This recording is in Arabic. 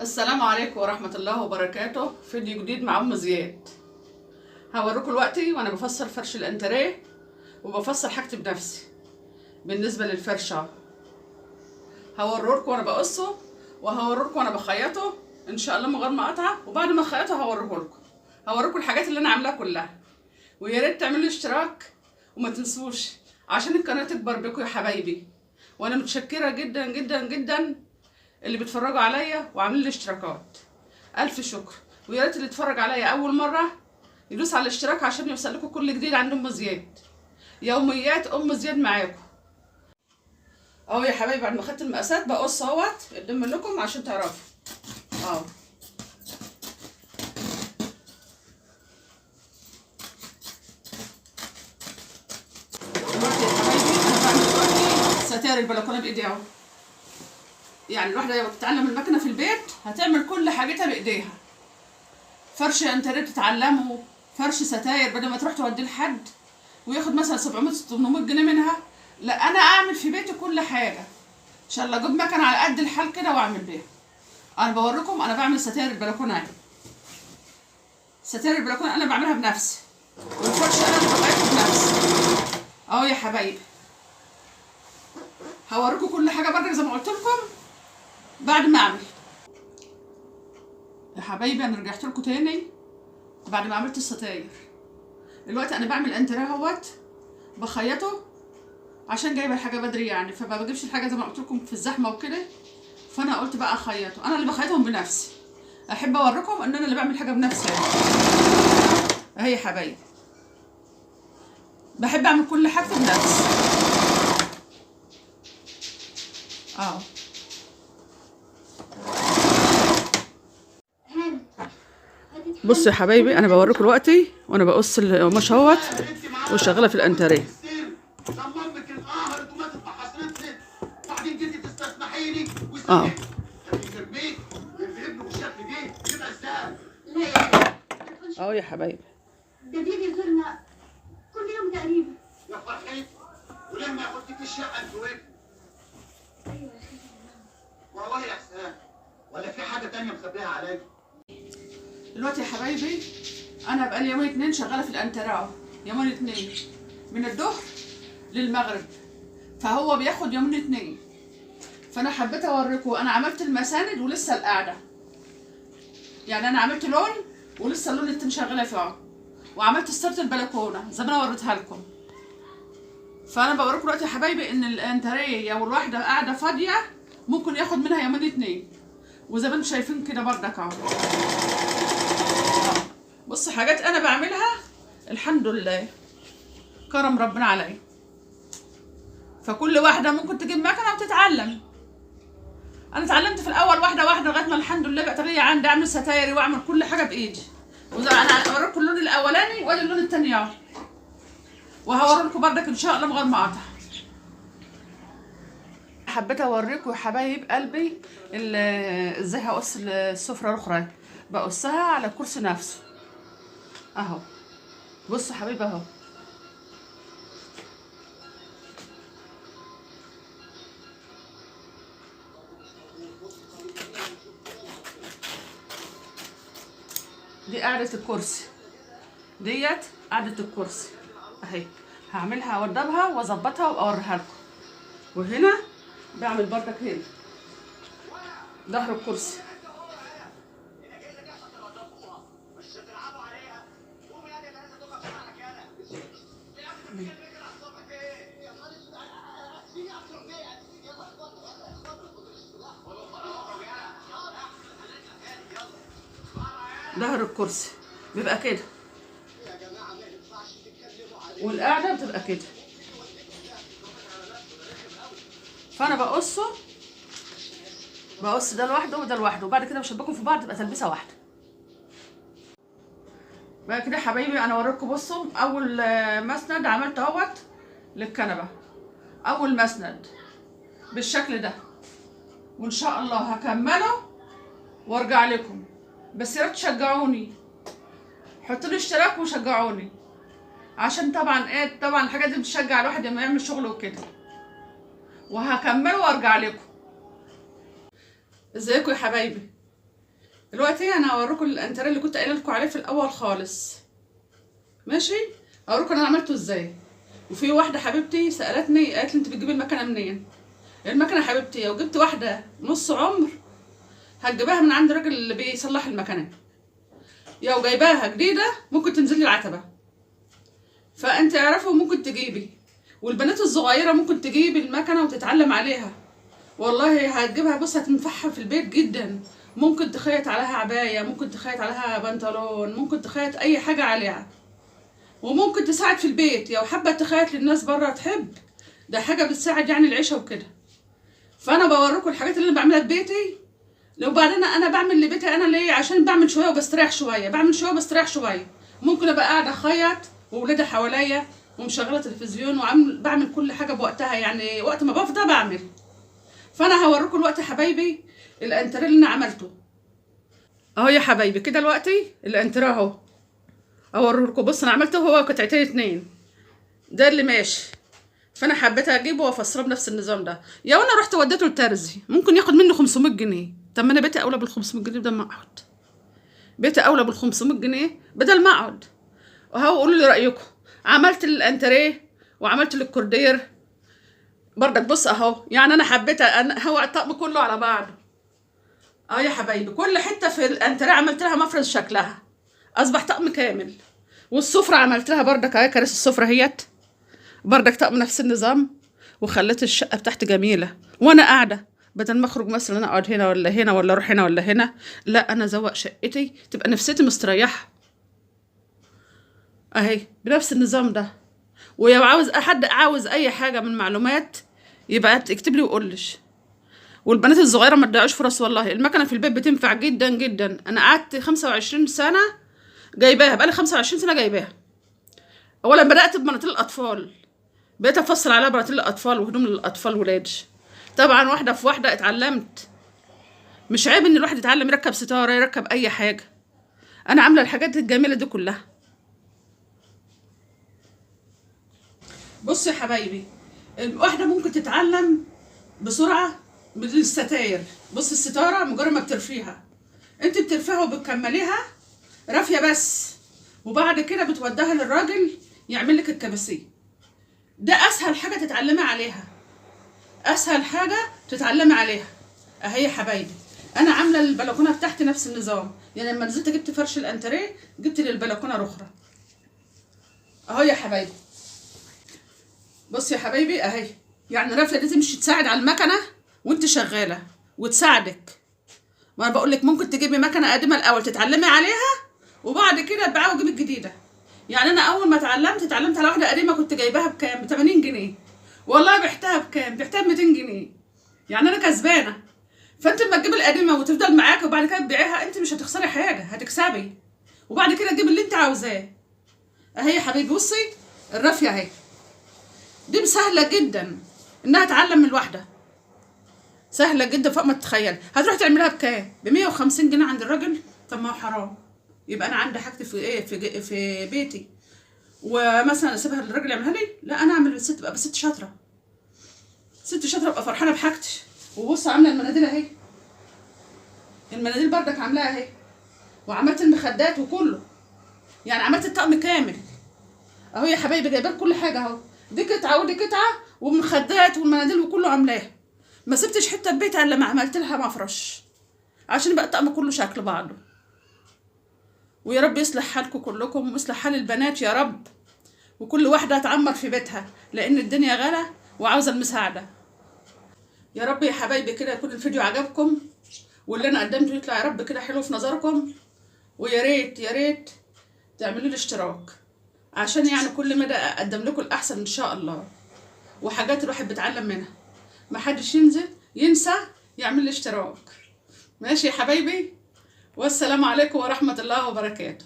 السلام عليكم ورحمة الله وبركاته. فيديو جديد مع أم زياد. هوريكم دلوقتي وأنا بفصل فرش الأنتريه وبفصل حاجتي بنفسي. بالنسبة للفرشة هوريكم وأنا بقصه وهوريكم وأنا بخيطه إن شاء الله من غير ما أقطع، وبعد ما أخيطه هوريكم الحاجات اللي أنا عاملاها كلها. ويا ريت تعملوا اشتراك وما تنسوش عشان القناة تكبر بكم يا حبايبي. وأنا متشكرة جدا جدا جدا اللي بيتفرجوا عليا وعاملين لي اشتراكات. الف شكر. ويا ريت اللي يتفرج عليا اول مره يدوس على الاشتراك عشان يوصل لكم كل جديد عند ام زياد. يوميات ام زياد معاكم اهو يا حبايبي. بعد ما خدت المقاسات بقص اهوت قدام لكم عشان تعرفوا اهو. دلوقتي يا حبايبي انا بعمل دلوقتي ستاير البلكونه بايدي اهو. يعني الواحده لو بتتعلم المكنه في البيت هتعمل كل حاجتها بايديها. فرش انتريه تتعلمه، فرش ستاير بدل ما تروح توديه لحد وياخد مثلا 700 800 جنيه منها، لا انا اعمل في بيتي كل حاجه. ان شاء الله اجيب مكنه على قد الحال كده واعمل بيها. انا بوريكم انا بعمل ستاير البلكونه اهي. ستاير البلكونه انا بعملها بنفسي، والفرش انا اللي بخيطه بنفسي اهو يا حبايبي. هوريكم كل حاجه برضه زي ما قلت لكم بعد ما اعمل. يا حبايبي انا رجعت لكم تاني بعد ما عملت الستاير. دلوقتي انا بعمل انتريه اهوت بخيطه عشان جايبه الحاجه بدري يعني، فما بجيبش الحاجه زي ما قلت لكم في الزحمه وكده. فانا قلت بقى اخيطه، انا اللي بخيطهم بنفسي. احب اوريكم ان انا اللي بعمل حاجه بنفسي يعني. اهي يا حبايبي بحب اعمل كل حاجه بنفسي اه. بصوا يا حبايبي انا بوريكم دلوقتي وانا بقص القماش اهوت وشغاله في الانتريه. صممك انقهرت وما تتحسرتني وبعدين جيتي تستسمحيني اه ترميك ابنه بالشكل دي يبقى ازاي؟ اهو يا حبايبي. ده بيجي يزورنا كل يوم تقريبا. يا فرحتي وليه ما ياخدك الشقه انت وين؟ ايوه يا اخي والله يا احسان ولا في حاجه تانيه مخبيها عليا؟ دلوقتي يا حبايبي انا بقالي يومين اتنين شغاله في الانتريه، يومين اتنين من الظهر للمغرب، فهو بياخد يومين اتنين. فانا حبيت اوريكم انا عملت المساند ولسه القاعده، يعني انا عملت لون ولسه اللون التاني شغاله فيه، وعملت ستاره البلكونه زي ما انا وريتها لكم. فانا بوريكم دلوقتي يا حبايبي ان الانتريه لو الواحده قاعده فاضيه ممكن ياخد منها يومين اتنين، وزي ما انتم شايفين كده بردك اهو. بص حاجات انا بعملها الحمد لله كرم ربنا عليا. فكل واحده ممكن تجيب مكنه وتتعلم. انا اتعلمت في الاول واحده واحده لغايه ما الحمد لله بقت طريقه عندي اعمل ستايري واعمل كل حاجه بايدي. وزي انا اوريكم اللون الاولاني وادي اللون الثاني اهو، وهوريكم بردك ان شاء الله من غير ما اقطع. حبيت اوريكم يا حبايب قلبي ازاي هقص السفره الاخرى. بقصها على الكرسي نفسه اهو. بصوا حبايبي اهو. دي قاعدة الكرسي، ديت قاعدة الكرسي اهي. هعملها اوضبها واظبطها واوريها لكم. وهنا بعمل بردك هنا ظهر الكرسي. ظهر الكرسي بيبقى كده، والقاعده بتبقى كده. فانا بقص ده لوحده وده لوحده، وبعد كده بشبكهم في بعض تبقى تلبيسه واحده. بقى كده يا حبايبي انا اوريكم. بصوا اول مسند عملت اهوت للكنبه، اول مسند بالشكل ده، وان شاء الله هكمله وارجع لكم. بس يا ريت تشجعوني، حطوا لي اشتراك وشجعوني عشان طبعا ايه، طبعا الحاجات دي بتشجع الواحد لما يعمل شغل وكده. وهكمله وارجع لكم. ازيكم يا حبايبي؟ دلوقتي انا هوريكم الانتريه اللي كنت قايله لكم عليه في الاول خالص. ماشي، هوريكم انا عملته ازاي. وفي واحده حبيبتي سالتني قالت لي انت بتجيبي المكنه منين؟ المكنه حبيبتي لو جبت واحده نص عمر هتجيبها من عند الراجل اللي بيصلح المكنه، لو جايباها جديده ممكن تنزلي العتبه. فانت اعرفي ممكن تجيبي، والبنات الصغيره ممكن تجيب المكنه وتتعلم عليها. والله هتجيبها، بص هتنفعها في البيت جدا. ممكن تخيط عليها عبايه، ممكن تخيط عليها بنطلون، ممكن تخيط اي حاجه عليها، وممكن تساعد في البيت. لو حابه تخيط للناس بره تحب، ده حاجه بتساعد يعني العيشه وكده. فانا بوريكم الحاجات اللي انا بعملها في بيتي. لو بعدين انا بعمل لبيتي انا ليه؟ عشان بعمل شويه وبستريح شويه، بعمل شويه وبستريح شويه. ممكن ابقى قاعده اخيط وولادي حواليا ومشغله تلفزيون بعمل كل حاجه بوقتها، يعني وقت ما بفضى بعمل. فانا هوريكم الوقت يا حبايبي الانتريه اللي انا عملته اهو يا حبايبي كده. دلوقتي الانتريه اهو اوريكم. بص انا عملته هو قطعتين 2 ده اللي ماشي، فانا حبيت اجيبه وافسره بنفس النظام ده. يا وانا رحت وديته لترزي ممكن ياخد مني 500 جنيه. طب ما انا بيتي اولى بال 500 جنيه بدل ما اقعد، بيتي اولى بال 500 جنيه بدل ما اقعد. وهو قولوا لي رايكم. عملت الانتريه وعملت الكوردير بردك. بص اهو، يعني انا حبيت هو الطقم كله على بعضه اهو يا حبايبي. كل حته في الانتريه عملت لها مفرز شكلها، اصبح طقم كامل. والسفره عملت لها بردك اهي، كراسي السفره هيت بردك طقم نفس النظام. وخليت الشقه بتاعتي جميله وانا قاعده، بدل ما اخرج مثلا انا اقعد هنا ولا هنا ولا اروح هنا ولا هنا، لا انا ازوق شقتي تبقى نفسيتي مستريحه اهي بنفس النظام ده. ولو عاوز حد عاوز اي حاجه من معلومات يبقى اكتب لي وقولش. والبنات الصغيره ما تضيعوش فرص، والله المكنه في البيت بتنفع جدا جدا. انا قعدت 25 سنه جايباها، بقالي 25 سنه جايباها. اولا بدات ببناطيل الاطفال، بقيت افصل عليها بناطيل الاطفال وهدوم للاطفال ولادي. طبعا واحده في واحده اتعلمت. مش عيب ان الواحد يتعلم يركب ستاره، يركب اي حاجه. انا عامله الحاجات الجميله دي كلها. بصوا يا حبايبي، الواحده ممكن تتعلم بسرعه بالستاير. بص الستاره مجرد ما بترفيها، انت بترفيها وبتكمليها رافيه بس، وبعد كده بتوديها للراجل يعمل لك الكباسيه. ده اسهل حاجه تتعلمي عليها، اسهل حاجه تتعلمي عليها اهي يا حبايبي. انا عامله البلكونه بتاعتي نفس النظام، يعني لما نزلت جبت فرش الانتريه جبت للبلكونه رخره اهو يا حبايبي. بص يا حبايبي اهي، يعني الرافيه دي تمشي تساعد على المكنه وانت شغاله وتساعدك. ما انا بقول لك ممكن تجيبي مكنه قديمه الاول تتعلمي عليها، وبعد كده تبيعيها وتجيبي الجديده. يعني انا اول ما اتعلمت على واحده قديمه كنت جايباها بكام؟ ب 80 جنيه. والله بعتها بكام؟ بعتها ب 200 جنيه. يعني انا كسبانه. فانت لما تجيبي القديمه وتفضل معاكي وبعد كده تبيعيها، انت مش هتخسري حاجه، هتكسبي. وبعد كده تجيبي اللي انت عاوزاه اهي يا حبيبي. بصي الرافيه اهي دي سهله جدا انها تعلم من الواحده، سهله جدا فوق ما تتخيل. هتروح تعملها بكام؟ ب 150 جنيه عند الراجل. طب ما هو حرام. يبقى انا عندي حاجتي في ايه؟ في بيتي، ومثلا اسيبها للراجل يعملها لي؟ لا انا اعمل الست، ابقى ست شاطره، ست شاطره، ابقى فرحانه بحاجتي. وبص عامله المناديل اهي، المناديل بردك عاملاها اهي، وعملت المخدات وكله، يعني عملت الطقم كامل اهو يا حبايبي. جايبه كل حاجه اهو، دي قطعه ودي قطعه، ومخدات والمناديل وكله عاملاه. ما سبتش حته في بيتها الا لما عملت لها مفرش عشان يبقى الطقم كله شكل بعضه. ويا رب يصلح حالكم كلكم ويصلح حال البنات يا رب، وكل واحده تعمر في بيتها، لان الدنيا غلا وعاوزه المساعده. يا رب يا حبايبي كده يكون الفيديو عجبكم، واللي انا قدمته يطلع يا رب كده حلو في نظركم. ويا ريت يا ريت تعملوا لي اشتراك، عشان يعني كل مدى اقدم لكم الاحسن ان شاء الله، وحاجات الواحد بيتعلم منها. ما حدش ينسى يعمل لي اشتراك. ماشي يا حبايبي، والسلام عليكم ورحمه الله وبركاته.